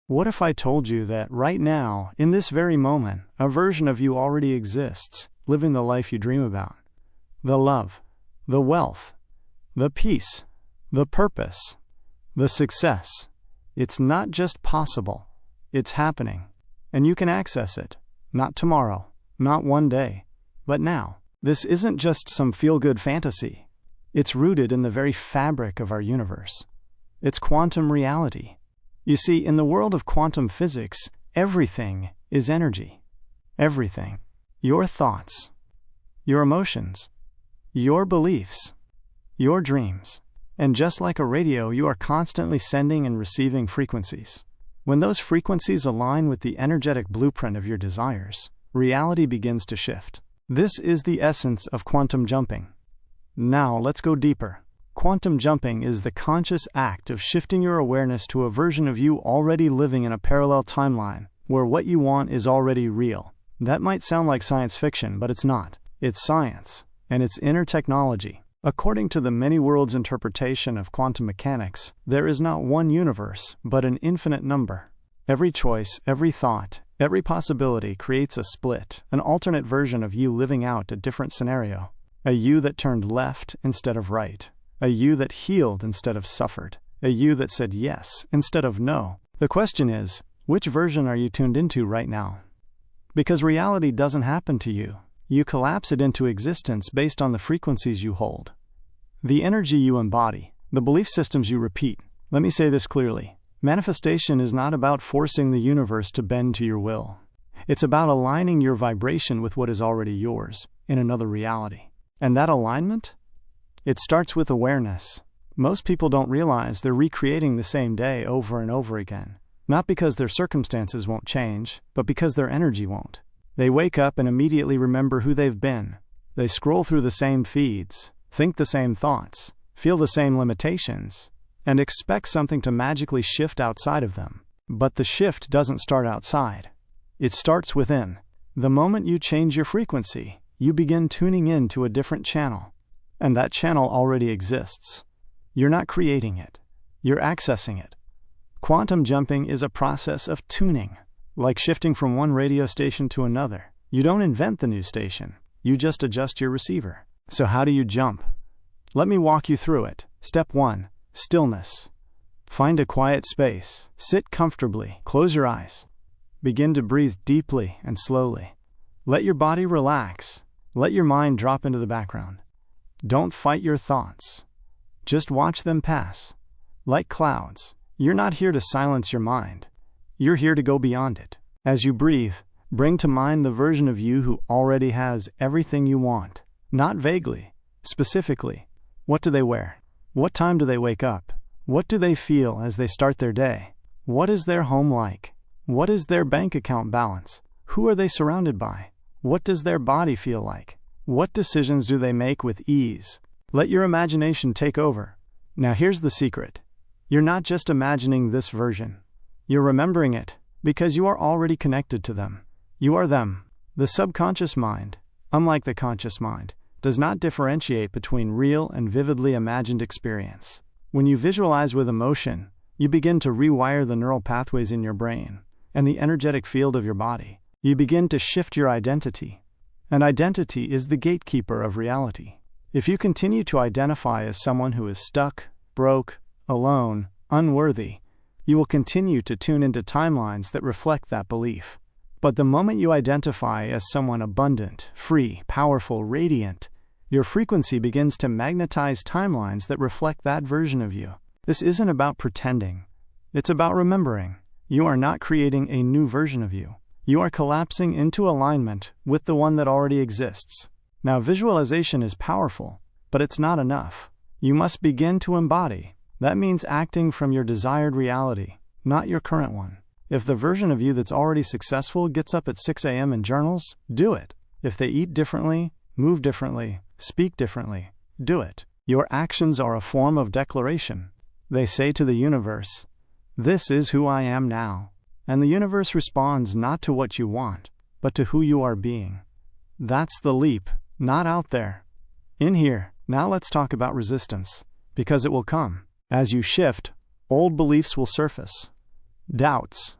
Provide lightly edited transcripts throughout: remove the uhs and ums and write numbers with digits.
What if I told you that right now, in this very moment, a version of you already exists, living the life you dream about? The love, the wealth, the peace, the purpose, the success. It's not just possible, it's happening. And you can access it. Not tomorrow, not one day, but now. This isn't just some feel-good fantasy. It's rooted in the very fabric of our universe. It's quantum reality. You see, in the world of quantum physics, everything is energy. Everything. Your thoughts, your emotions, your beliefs, your dreams. And just like a radio, you are constantly sending and receiving frequencies. When those frequencies align with the energetic blueprint of your desires, reality begins to shift. This is the essence of quantum jumping. Now let's go deeper. Quantum jumping is the conscious act of shifting your awareness to a version of you already living in a parallel timeline, where what you want is already real. That might sound like science fiction, but it's not. It's science, and it's inner technology. According to the many worlds interpretation of quantum mechanics, there is not one universe, but an infinite number. Every choice, every thought, every possibility creates a split, an alternate version of you living out a different scenario. A you that turned left instead of right. A you that healed instead of suffered. A you that said yes instead of no. The question is, which version are you tuned into right now? Because reality doesn't happen to you. You collapse it into existence based on the frequencies you hold, the energy you embody, the belief systems you repeat. Let me say this clearly. Manifestation is not about forcing the universe to bend to your will. It's about aligning your vibration with what is already yours in another reality. And that alignment? It starts with awareness. Most people don't realize they're recreating the same day over and over again. Not because their circumstances won't change, but because their energy won't. They wake up and immediately remember who they've been. They scroll through the same feeds, think the same thoughts, feel the same limitations, and expect something to magically shift outside of them. But the shift doesn't start outside. It starts within. The moment you change your frequency, you begin tuning in to a different channel. And that channel already exists. You're not creating it. You're accessing it. Quantum jumping is a process of tuning. Like shifting from one radio station to another. You don't invent the new station. You just adjust your receiver. So how do you jump? Let me walk you through it. Step 1. Stillness. Find a quiet space. Sit comfortably. Close your eyes. Begin to breathe deeply and slowly. Let your body relax. Let your mind drop into the background. Don't fight your thoughts. Just watch them pass. Like clouds. You're not here to silence your mind. You're here to go beyond it. As you breathe, bring to mind the version of you who already has everything you want. Not vaguely, specifically. What do they wear? What time do they wake up? What do they feel as they start their day? What is their home like? What is their bank account balance? Who are they surrounded by? What does their body feel like? What decisions do they make with ease? Let your imagination take over. Now here's the secret. You're not just imagining this version. You're remembering it, because you are already connected to them. You are them. The subconscious mind, unlike the conscious mind, does not differentiate between real and vividly imagined experience. When you visualize with emotion, you begin to rewire the neural pathways in your brain and the energetic field of your body. You begin to shift your identity. And identity is the gatekeeper of reality. If you continue to identify as someone who is stuck, broke, alone, unworthy, you will continue to tune into timelines that reflect that belief. But the moment you identify as someone abundant, free, powerful, radiant, your frequency begins to magnetize timelines that reflect that version of you. This isn't about pretending. It's about remembering. You are not creating a new version of you. You are collapsing into alignment with the one that already exists. Now, visualization is powerful, but it's not enough. You must begin to embody. That means acting from your desired reality, not your current one. If the version of you that's already successful gets up at 6 a.m. and journals, do it. If they eat differently, move differently, speak differently, do it. Your actions are a form of declaration. They say to the universe, "This is who I am now." And the universe responds not to what you want, but to who you are being. That's the leap, not out there. In here. Now let's talk about resistance, because it will come. As you shift, old beliefs will surface. doubts,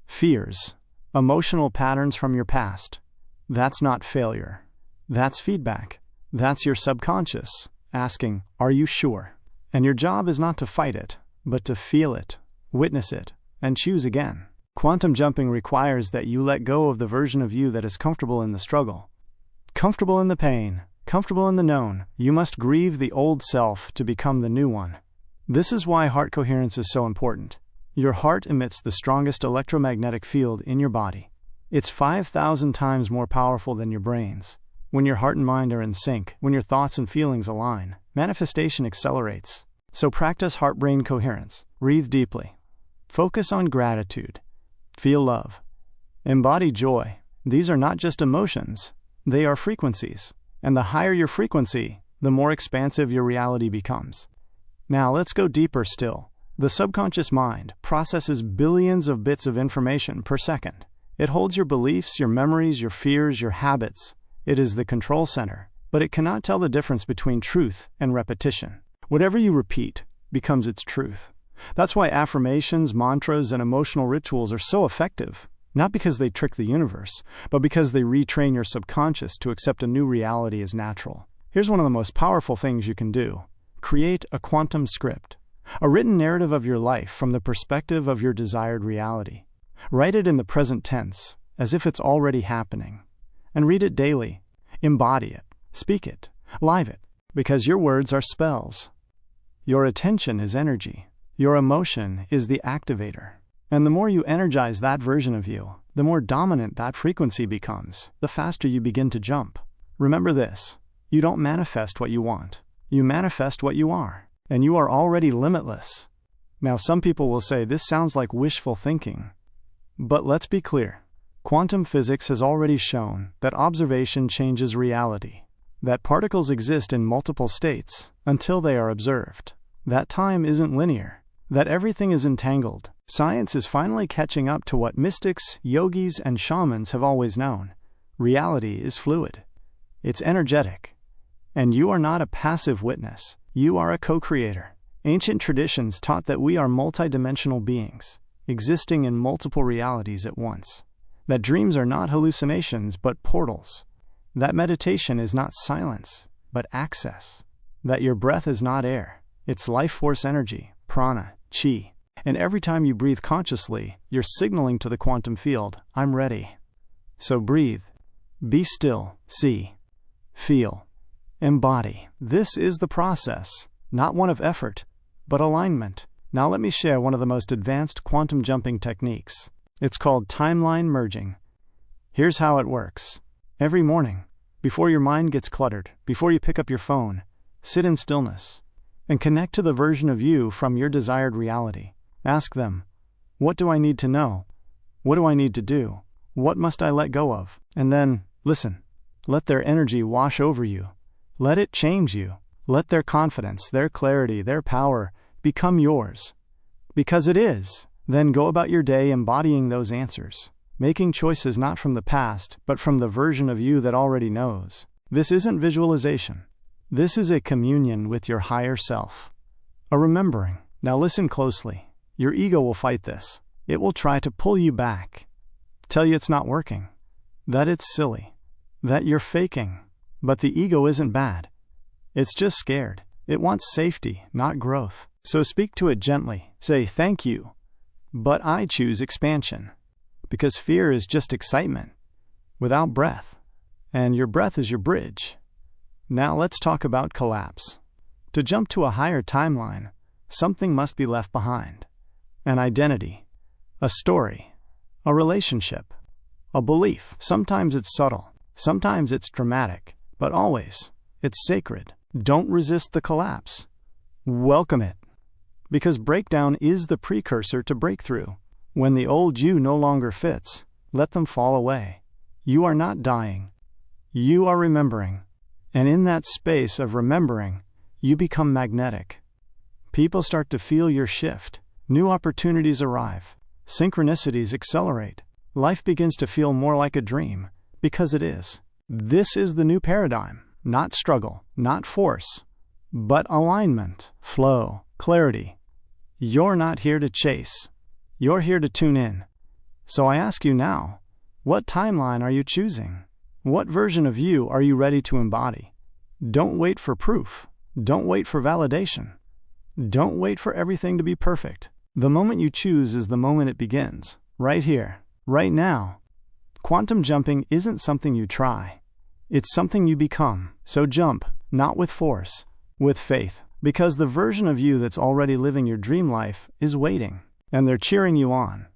fears, emotional patterns from your past. That's not failure. That's feedback. That's your subconscious asking, "Are you sure?" And your job is not to fight it, but to feel it, witness it, and choose again. Quantum jumping requires that you let go of the version of you that is comfortable in the struggle, comfortable in the pain, comfortable in the known. You must grieve the old self to become the new one. This is why heart coherence is so important. Your heart emits the strongest electromagnetic field in your body. It's 5,000 times more powerful than your brain's. When your heart and mind are in sync, when your thoughts and feelings align, manifestation accelerates. So practice heart-brain coherence. Breathe deeply. Focus on gratitude. Feel love. Embody joy. These are not just emotions, they are frequencies. And the higher your frequency, the more expansive your reality becomes. Now let's go deeper still. The subconscious mind processes billions of bits of information per second. It holds your beliefs, your memories, your fears, your habits. It is the control center, but it cannot tell the difference between truth and repetition. Whatever you repeat becomes its truth. That's why affirmations, mantras, and emotional rituals are so effective. Not because they trick the universe, but because they retrain your subconscious to accept a new reality as natural. Here's one of the most powerful things you can do. Create a quantum script, a written narrative of your life from the perspective of your desired reality. Write it in the present tense, as if it's already happening. And read it daily. Embody it. Speak it. Live it. Because your words are spells. Your attention is energy. Your emotion is the activator. And the more you energize that version of you, the more dominant that frequency becomes, the faster you begin to jump. Remember this: you don't manifest what you want. You manifest what you are. And you are already limitless. Now, some people will say this sounds like wishful thinking. But let's be clear. Quantum physics has already shown that observation changes reality, that particles exist in multiple states until they are observed, that time isn't linear, that everything is entangled. Science is finally catching up to what mystics, yogis, and shamans have always known. Reality is fluid. It's energetic. And you are not a passive witness. You are a co-creator. Ancient traditions taught that we are multidimensional beings, existing in multiple realities at once. That dreams are not hallucinations, but portals. That meditation is not silence, but access. That your breath is not air. It's life force energy, prana, chi. And every time you breathe consciously, you're signaling to the quantum field, "I'm ready." So breathe. Be still. See. Feel. Embody. This is the process, not one of effort, but alignment. Now let me share one of the most advanced quantum jumping techniques. It's called timeline merging. Here's how it works. Every morning, before your mind gets cluttered, before you pick up your phone, sit in stillness and connect to the version of you from your desired reality. Ask them, what do I need to know? What do I need to do? What must I let go of? And then, listen. Let their energy wash over you. Let it change you. Let their confidence, their clarity, their power become yours. Because it is. Then go about your day embodying those answers, making choices not from the past, but from the version of you that already knows. This isn't visualization. This is a communion with your higher self. A remembering. Now listen closely. Your ego will fight this. It will try to pull you back, tell you it's not working, that it's silly, that you're faking. But the ego isn't bad. It's just scared. It wants safety, not growth. So speak to it gently. Say, "Thank you, but I choose expansion." Because fear is just excitement without breath. And your breath is your bridge. Now let's talk about collapse. To jump to a higher timeline, something must be left behind. An identity, a story, a relationship, a belief. Sometimes it's subtle, sometimes it's dramatic, but always, it's sacred. Don't resist the collapse. Welcome it. Because breakdown is the precursor to breakthrough. When the old you no longer fits, let them fall away. You are not dying. You are remembering. And in that space of remembering, you become magnetic. People start to feel your shift. New opportunities arrive. Synchronicities accelerate. Life begins to feel more like a dream, because it is. This is the new paradigm. Not struggle, not force, but alignment, flow, clarity. You're not here to chase. You're here to tune in. So I ask you now, what timeline are you choosing? What version of you are you ready to embody? Don't wait for proof. Don't wait for validation. Don't wait for everything to be perfect. The moment you choose is the moment it begins. Right here, right now. Quantum jumping isn't something you try. It's something you become. So jump, not with force, with faith. Because the version of you that's already living your dream life is waiting. And they're cheering you on.